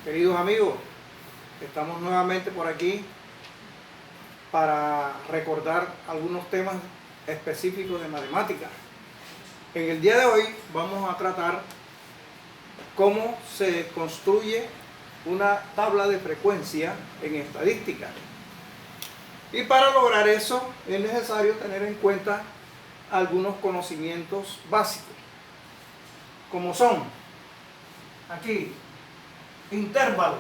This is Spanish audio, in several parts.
Queridos amigos, estamos nuevamente por aquí para recordar algunos temas específicos de matemáticas. En el día de hoy vamos a tratar cómo se construye una tabla de frecuencia en estadística. Y para lograr eso es necesario tener en cuenta algunos conocimientos básicos, como son aquí intervalo.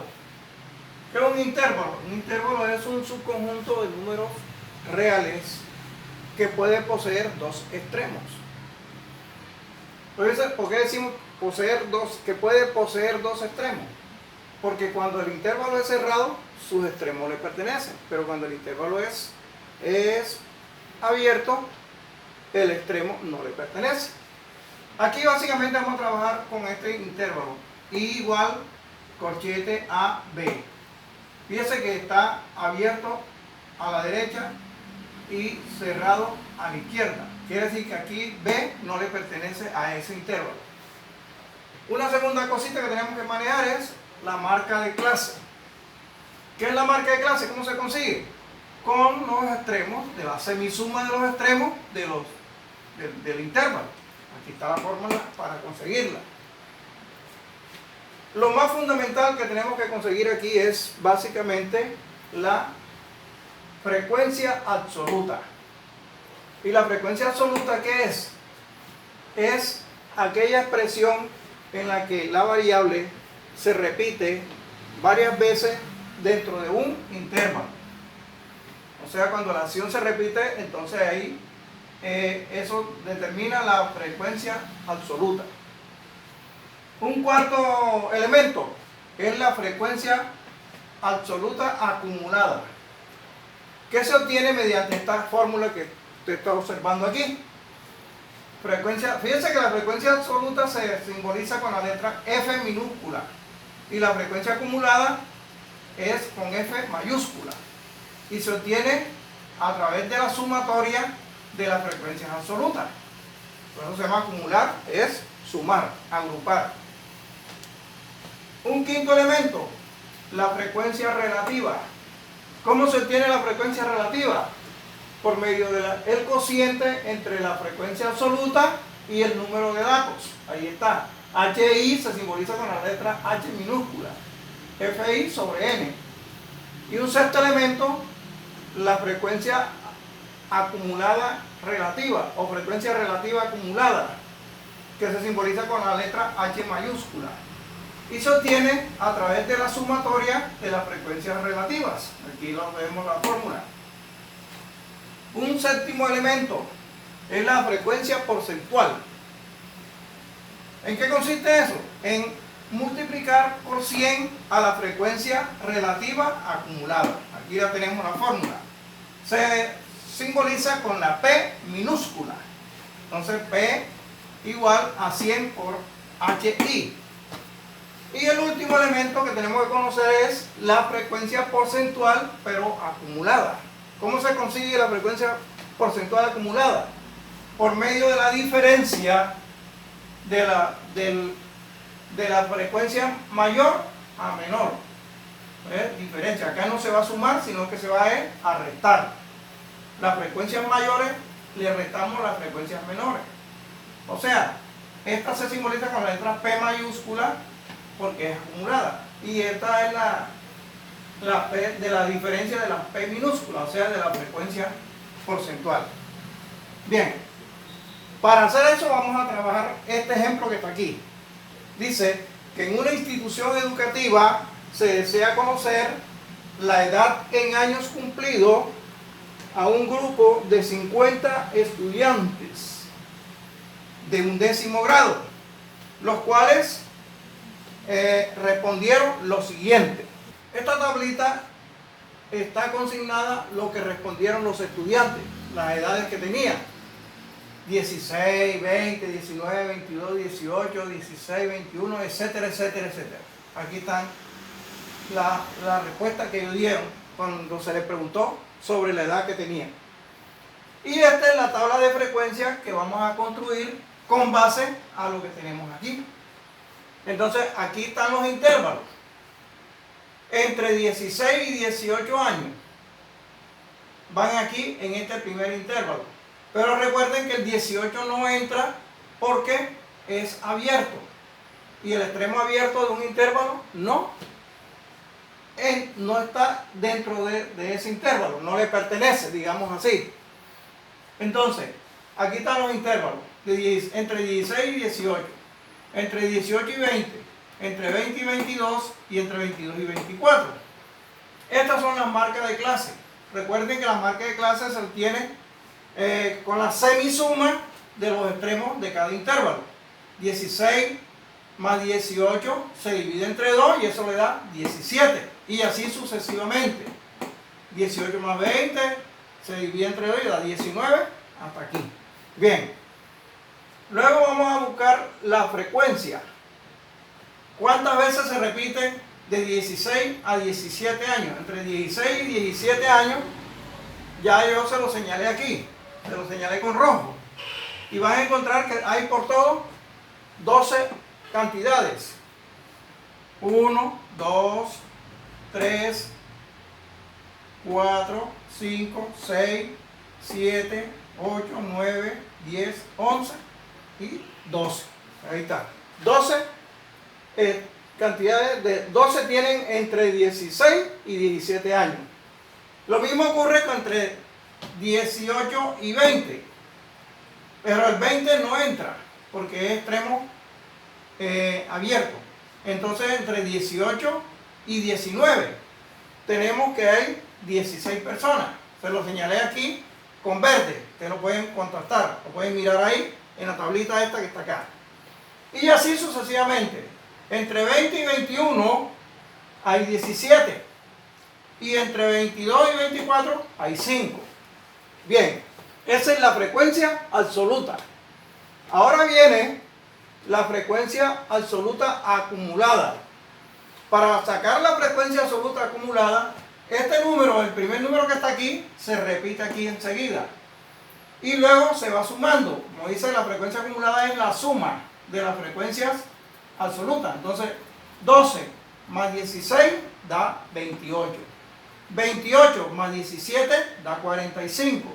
¿Qué es un intervalo? Un intervalo es un subconjunto de números reales que puede poseer dos extremos. ¿Por qué decimos que puede poseer dos extremos? Porque cuando el intervalo es cerrado, sus extremos le pertenecen, pero cuando el intervalo es abierto, el extremo no le pertenece. Aquí básicamente vamos a trabajar con este intervalo, I igual corchete a B. Fíjese que está abierto a la derecha y cerrado a la izquierda. Quiere decir que aquí B no le pertenece a ese intervalo. Una segunda cosita que tenemos que manejar es la marca de clase. ¿Qué es la marca de clase? ¿Cómo se consigue? Con los extremos de la semisuma de los extremos del intervalo. Aquí está la fórmula para conseguirla. Lo más fundamental que tenemos que conseguir aquí es básicamente la frecuencia absoluta. ¿Y la frecuencia absoluta qué es? Es aquella expresión en la que la variable se repite varias veces dentro de un intervalo. O sea, cuando la acción se repite, entonces ahí eso determina la frecuencia absoluta. Un cuarto elemento es la frecuencia absoluta acumulada, que se obtiene mediante esta fórmula que usted está observando aquí. Fíjense que la frecuencia absoluta se simboliza con la letra F minúscula y la frecuencia acumulada es con F mayúscula y se obtiene a través de la sumatoria de las frecuencias absolutas. Por eso se llama acumular, es sumar, agrupar. Un quinto elemento, la frecuencia relativa. ¿Cómo se obtiene la frecuencia relativa? Por medio del cociente entre la frecuencia absoluta y el número de datos. Ahí está. HI se simboliza con la letra H minúscula. FI sobre N. Y un sexto elemento, la frecuencia acumulada relativa o frecuencia relativa acumulada, que se simboliza con la letra H mayúscula. Y se obtiene a través de la sumatoria de las frecuencias relativas. Aquí lo vemos la fórmula. Un séptimo elemento es la frecuencia porcentual. ¿En qué consiste eso? En multiplicar por 100 a la frecuencia relativa acumulada. Aquí ya tenemos la fórmula. Se simboliza con la P minúscula. Entonces P igual a 100 por HI. Y el último elemento que tenemos que conocer es la frecuencia porcentual, pero acumulada. ¿Cómo se consigue la frecuencia porcentual acumulada? Por medio de la diferencia de la frecuencia mayor a menor. Diferencia. Acá no se va a sumar, sino que se va a restar. Las frecuencias mayores le restamos las frecuencias menores. O sea, esta se simboliza con la letra P mayúscula, porque es acumulada, y esta es la P de la diferencia de la P minúscula, o sea, de la frecuencia porcentual. Bien, para hacer eso vamos a trabajar este ejemplo que está aquí. Dice que en una institución educativa se desea conocer la edad en años cumplidos a un grupo de 50 estudiantes de 11º grado, los cuales respondieron lo siguiente. Esta tablita está consignada lo que respondieron los estudiantes, las edades que tenían: 16, 20, 19, 22, 18, 16, 21, etcétera, etcétera, etcétera. Aquí están la respuesta que ellos dieron cuando se les preguntó sobre la edad que tenían. Y esta es la tabla de frecuencia que vamos a construir con base a lo que tenemos aquí. Entonces aquí están los intervalos. entre 16 y 18 años van aquí en este primer intervalo. Pero recuerden que el 18 no entra porque es abierto. Y el extremo abierto de un intervalo no está dentro de ese intervalo, no le pertenece, digamos así. Entonces, aquí están los intervalos, entre 16 y 18, entre 18 y 20, entre 20 y 22 y entre 22 y 24. Estas son las marcas de clase. Recuerden que las marcas de clase se obtienen con la semisuma de los extremos de cada intervalo. 16 más 18 se divide entre 2 y eso le da 17. Y así sucesivamente. 18 más 20 se divide entre 2 y da 19 hasta aquí. Bien. Luego vamos a buscar la frecuencia. ¿Cuántas veces se repite de 16 a 17 años? Entre 16 y 17 años, ya yo se lo señalé aquí. Se lo señalé con rojo. Y van a encontrar que hay por todo 12 cantidades. 1, 2, 3, 4, 5, 6, 7, 8, 9, 10, 11 y 12. Ahí está. 12 cantidades de 12 tienen entre 16 y 17 años. Lo mismo ocurre con entre 18 y 20. Pero el 20 no entra porque es extremo abierto. Entonces entre 18 y 19 tenemos que hay 16 personas. Se lo señalé aquí con verde. Ustedes lo pueden contrastar, lo pueden mirar ahí en la tablita esta que está acá. Y así sucesivamente. Entre 20 y 21 hay 17. Y entre 22 y 24 hay 5. Bien, esa es la frecuencia absoluta. Ahora viene la frecuencia absoluta acumulada. Para sacar la frecuencia absoluta acumulada, este número, el primer número que está aquí, se repite aquí enseguida. Y luego se va sumando. Como dice, la frecuencia acumulada es la suma de las frecuencias absolutas. Entonces, 12 más 16 da 28. 28 más 17 da 45.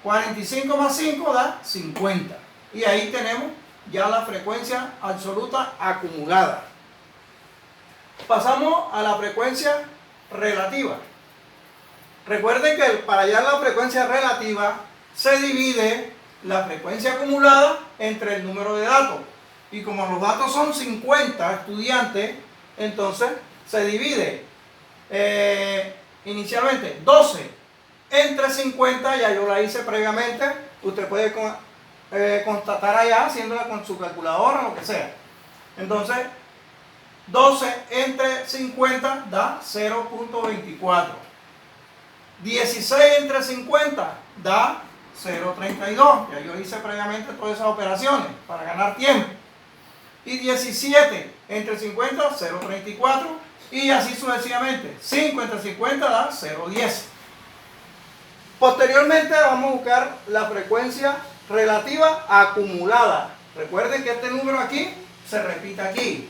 45 más 5 da 50. Y ahí tenemos ya la frecuencia absoluta acumulada. Pasamos a la frecuencia relativa. Recuerden que para hallar la frecuencia relativa se divide la frecuencia acumulada entre el número de datos. Y como los datos son 50 estudiantes, entonces se divide inicialmente 12 entre 50, ya yo la hice previamente. Usted puede constatar allá haciéndola con su calculadora o lo que sea. Entonces 12 entre 50 da 0.24. 16 entre 50 da 0.32. Ya yo hice previamente todas esas operaciones para ganar tiempo. Y 17 entre 50, 0.34. Y así sucesivamente. 5 entre 50 da 0.10. Posteriormente vamos a buscar la frecuencia relativa acumulada. Recuerden que este número aquí se repite aquí.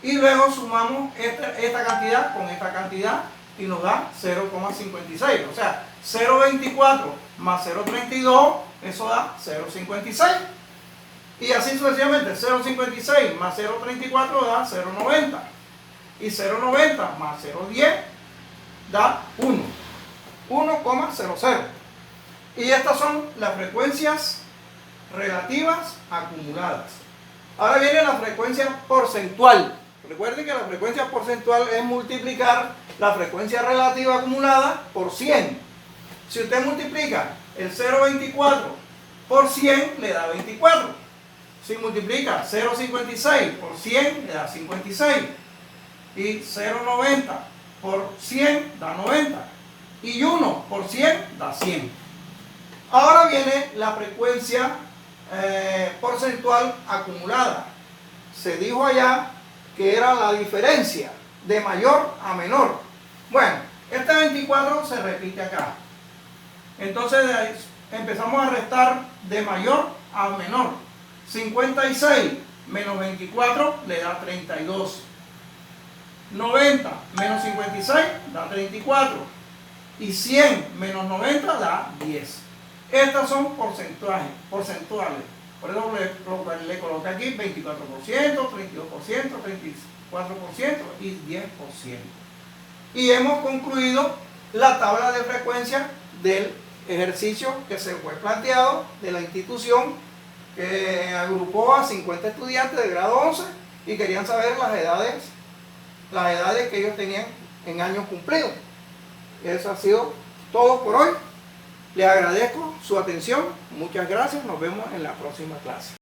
Y luego sumamos esta cantidad con esta cantidad y nos da 0,56. O sea, 0,24 más 0,32, eso da 0,56. Y así sucesivamente, 0,56 más 0,34 da 0,90. Y 0,90 más 0,10 da 1. 1,00. Y estas son las frecuencias relativas acumuladas. Ahora viene la frecuencia porcentual. Recuerden que la frecuencia porcentual es multiplicar la frecuencia relativa acumulada por 100. Si usted multiplica el 0,24 por 100, le da 24. Si multiplica 0,56 por 100, le da 56. Y 0,90 por 100 da 90. Y 1 por 100 da 100. Ahora viene la frecuencia porcentual acumulada. Se dijo allá que era la diferencia de mayor a menor. Bueno, este 24 se repite acá. Entonces empezamos a restar de mayor a menor. 56 menos 24 le da 32. 90 menos 56 da 34. Y 100 menos 90 da 10. Estas son porcentuales. Por eso le coloqué aquí 24%, 32%, 34% y 10%. Y hemos concluido la tabla de frecuencia del ejercicio que se fue planteado de la institución, que agrupó a 50 estudiantes de grado 11 y querían saber las edades que ellos tenían en años cumplidos. Eso ha sido todo por hoy. Les agradezco su atención. Muchas gracias. Nos vemos en la próxima clase.